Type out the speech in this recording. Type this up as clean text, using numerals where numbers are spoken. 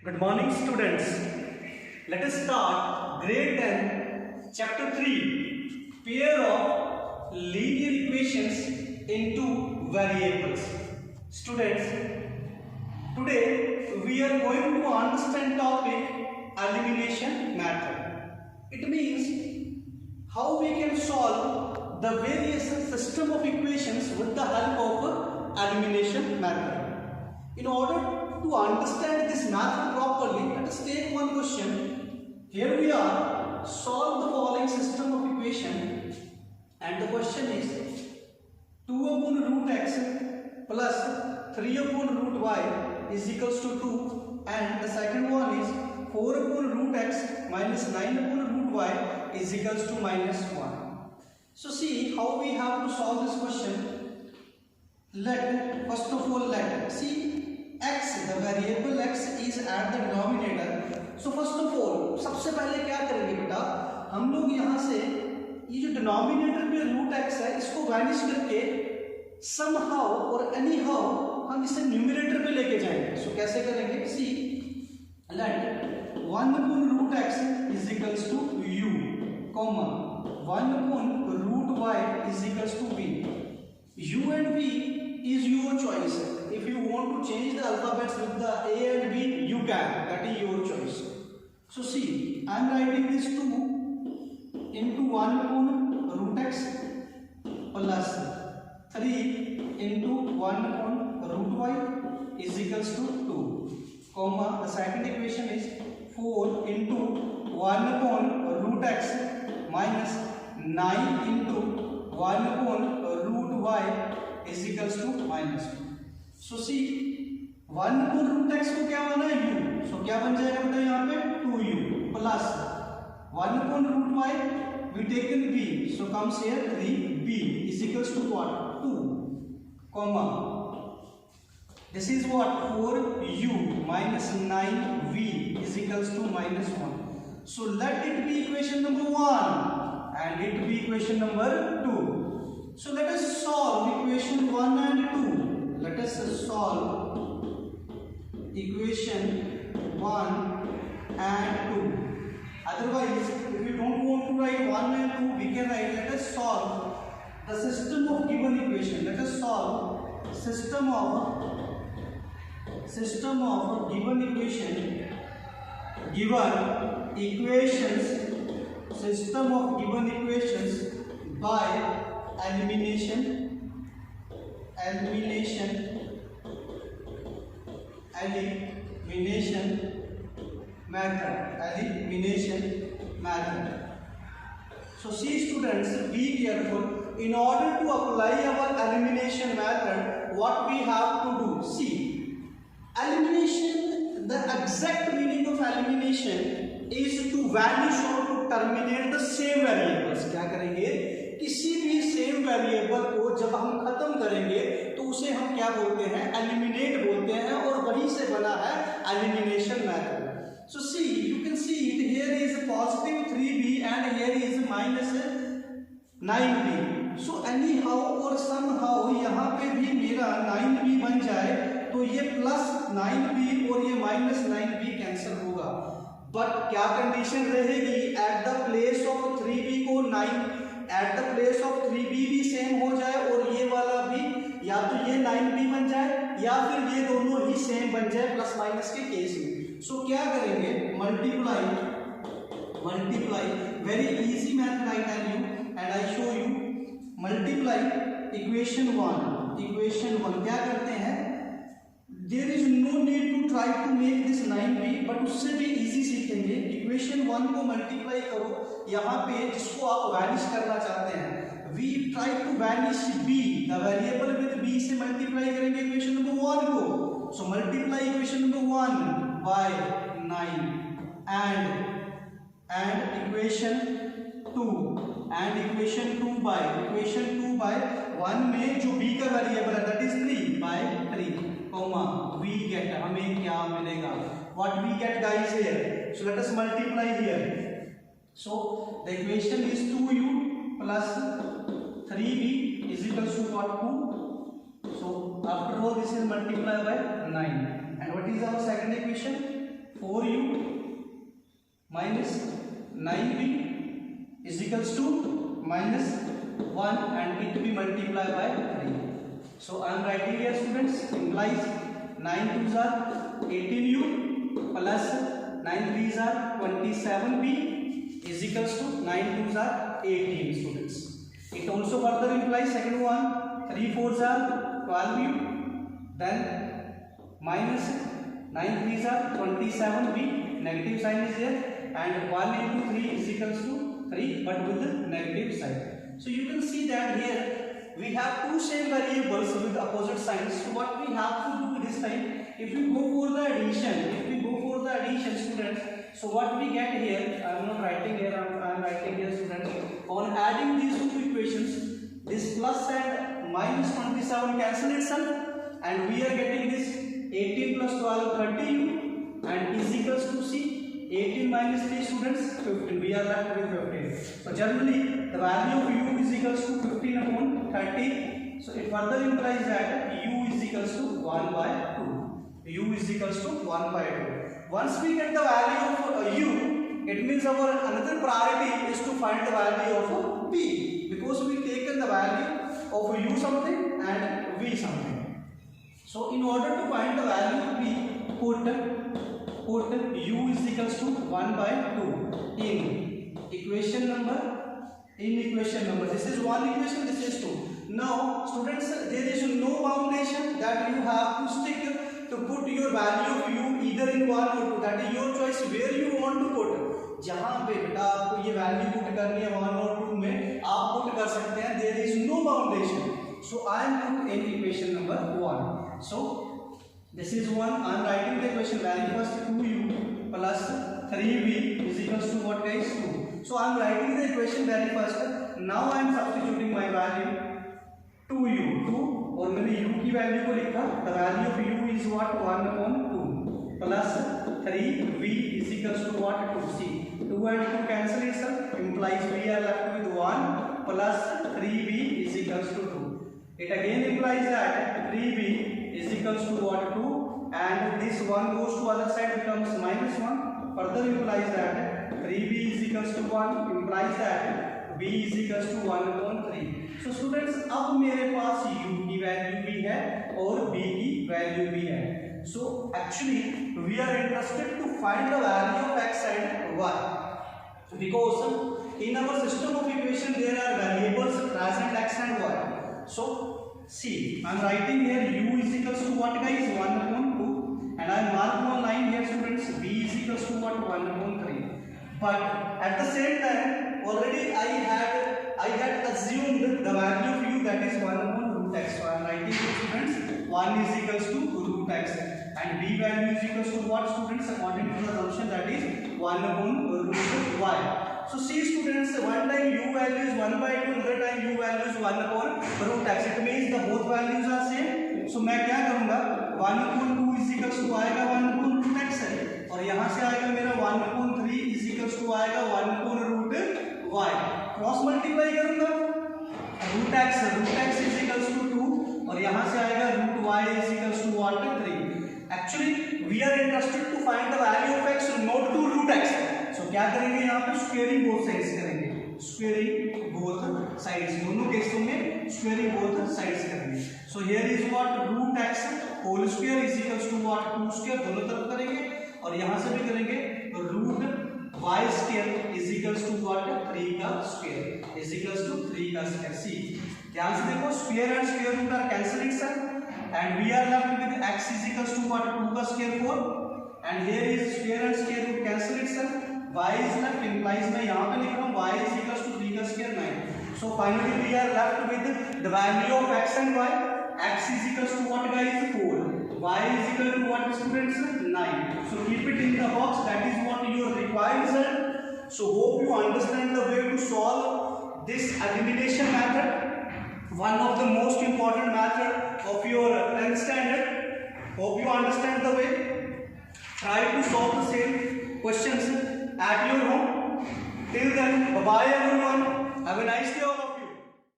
Good morning, students. Let us start grade 10, chapter 3, pair of linear equations into variables. Students, today we are going to understand topic elimination method. It means how we can solve the various system of equations with the help of elimination method. In order to understand this method properly, let us take one question. Here we are, solve the following system of equation, and the question is 2 upon root x plus 3 upon root y is equals to 2, and the second one is 4 upon root x minus 9 upon root y is equals to minus 1. So see how we have to solve this question. First of all, let see x, the variable x is at the denominator. So first of all, सबसे पहले क्या करेंगे बेटा, हम लोग यहाँ से ये जो डिनोमिनेटर में रूट x है इसको वैनिश करके somehow और anyhow हम इसे न्यूमरेटर पे लेके जाएंगे. सो कैसे करेंगे? सी late 1 upon root x is equals to u, comma 1 upon root y is equals to v. u and v is your choice. If you want to change the alphabets with the a and b, you can. That is your choice. So see, I am writing this 2 into 1 upon root x plus 3 into 1 upon root y is equals to 2, comma the second equation is 4 into 1 upon root x minus 9 into 1 upon root y is equals to minus 2. So see 1 upon root x को क्या माना है u, so क्या बन जाएगा बेटा यहाँ पे 2u plus 1 upon root y we taken b, so comes here 3b is equals to what? 2, comma this is what? 4u minus 9v is equals to minus 1. So let it be equation number 1 and it be equation number 2. So let us solve equation 1 and 2. Let us solve equation 1 and 2. Otherwise, if you don't want to write 1 and 2, we can write, let us solve the system of given equation. Let us solve system of given equation, system of given equations by elimination method. So see students, be careful. In order to apply our elimination method, what we have to do? See, elimination, the exact meaning of elimination is to vanish or to terminate the same variables. क्या करेंगे? किसी भी same variable को जब हम खत्म करेंगे तो उसे हम क्या बोलते हैं? एलिमिनेट बोलते हैं, और वहीं से बना है elimination method. So see you can see it, here is positive 3b and here is minus 9b. So anyhow और सम हाउ यहाँ पे भी मेरा 9b बन जाए तो ये प्लस 9b और ये माइनस 9b कैंसिल होगा. बट क्या कंडीशन रहेगी? At the place of 3b को 9 at the place of 3b भी सेम हो जाए और ये वाला भी, या तो ये 9b बन जाए या फिर ये दोनों ही सेम बन जाए प्लस माइनस के केस में. सो क्या करेंगे? Multiply, very easy method I tell you and I show you. Multiply equation 1 क्या करते हैं? There is no need to try to make this 9b, but उससे भी इजी सीखेंगे. इक्वेशन 1 को मल्टीप्लाई करो, यहाँ पे जिसको आप वैनिश करना चाहते हैं, we try to vanish b, the variable with b से मल्टीप्लाई करेंगे इक्वेशन नंबर 1 को. So multiply equation number 1 by 9 and equation 2 by 1 में जो b का वेरिएबल है that is 3 by 3, comma we get, हमें क्या मिलेगा? What we get guys here? So let us multiply here. So the equation is 2u plus 3b is equals to what? 2. So after all this is multiplied by 9. And what is our second equation? 4u minus 9v is equals to minus 1 and it will be multiplied by 3. So I am writing here students, implies 9 2s are 18u plus 9 3s are 27v is equals to 9 2s are 18 students. It also further implies second one, 3 4s are 12u, then minus 9 3s are 27v, negative sign is there, and 1 into 3 is equals to 3 but with the negative sign. So you can see that here we have two same variables with opposite signs. So what we have to do this time, if we go for the addition, students, so what we get here, I am not writing here, I am writing here students, on adding these two equations, this plus and minus 27 cancel itself and we are getting this 18 plus 12 30u and is equals to see 18 minus 3 students 15, we are left with 15. So generally the value of u is equals to 15 upon 30. So it further implies that u is equals to 1 by 2. U is equals to 1 by 2. Once we get the value of u, it means our another priority is to find the value of p, because we taken the value of u something and v something. So in order to find the value of p, put u is equals to 1 by 2 in equation number. This is one equation, this is 2. Now students, there is no foundation that you have to stick to put your value of u either in 1 or 2. That is your choice where you want to put. जहाँ पे बेटा आपको ये value put करनी है 1 और 2 में आप पुट कर सकते हैं. There is no foundation. So I am put in equation number 1. So this is 1. I am writing the equation value first 2u plus 3v is equals to what guys 2. So I am writing the equation very first. Now I am substituting my value 2u 2 और मैंने u की value को लिखा. The value of u is what 1 upon 2 plus 3v is equals to what 2c. 2 and 2 cancel itself, implies we are left with 1 plus 3v is equals to 2. It again implies that 3v is equals to what 2 and this 1 goes to other side becomes minus 1. Further implies that 3v is equals to 1 implies that v is equals to 1 upon 3. So students, अब मेरे पास u की value भी है और v की value भी है. So actually we are interested to find the value of x and y, because in our system of equation there are variables present x and y. So see, I am writing here u is equals to what guys 1 upon 2 and I am marking on line here students v is equals to what 1 upon 3. But at the same time already I had assumed the value of u that is 1 upon root x. So I am writing here students 1 is equals to root x and v value is equals to what students according to the assumption that is 1 upon root y. So see students, one time u value is 1 by 2, another time u value is 1 upon root x. It means the both values are same. So मैं क्या करूँगा 1 upon 2 is equals to आएगा 1 upon root x है और यहाँ से आएगा मेरा 1 upon 3 is equals to आएगा 1 upon root y. Cross multiply करूँगा root x is equals to 2 और यहाँ से आएगा root y is equals to what 3. Actually we are interested to find the value of x, not to root x. So क्या करेंगे यहाँ पे squaring both sides करेंगे, स्क्वेयरिंग बोथ साइड्स, दोनों केसों में स्क्वेयरिंग बोथ साइड्स करेंगे. So here is what root x whole square is equals to what 2 square, दोनों तरफ करेंगे और यहाँ से भी करेंगे root y square is equals to what 3 का स्क्वायर इज इक्वल्स टू 3 का स्क्वायर. सी ध्यान से देखो square and square root are cancel itself and we are left with x is equals to what 2 का square 4 and here is square and square root cancel itself. Y is left implies मैं यहाँ पे लिख रहा हूँ y is equals to 3 का square 9. So finally we are left with the value of x and y. X is equals to what guys 4. Y is equal to what students 9. So keep it in the box. That is what your required result. So hope you understand the way to solve this elimination method. One of the most important method of your 10th standard. Hope you understand the way. Try to solve the same questions at your home. Till then, bye bye everyone. Have a nice day.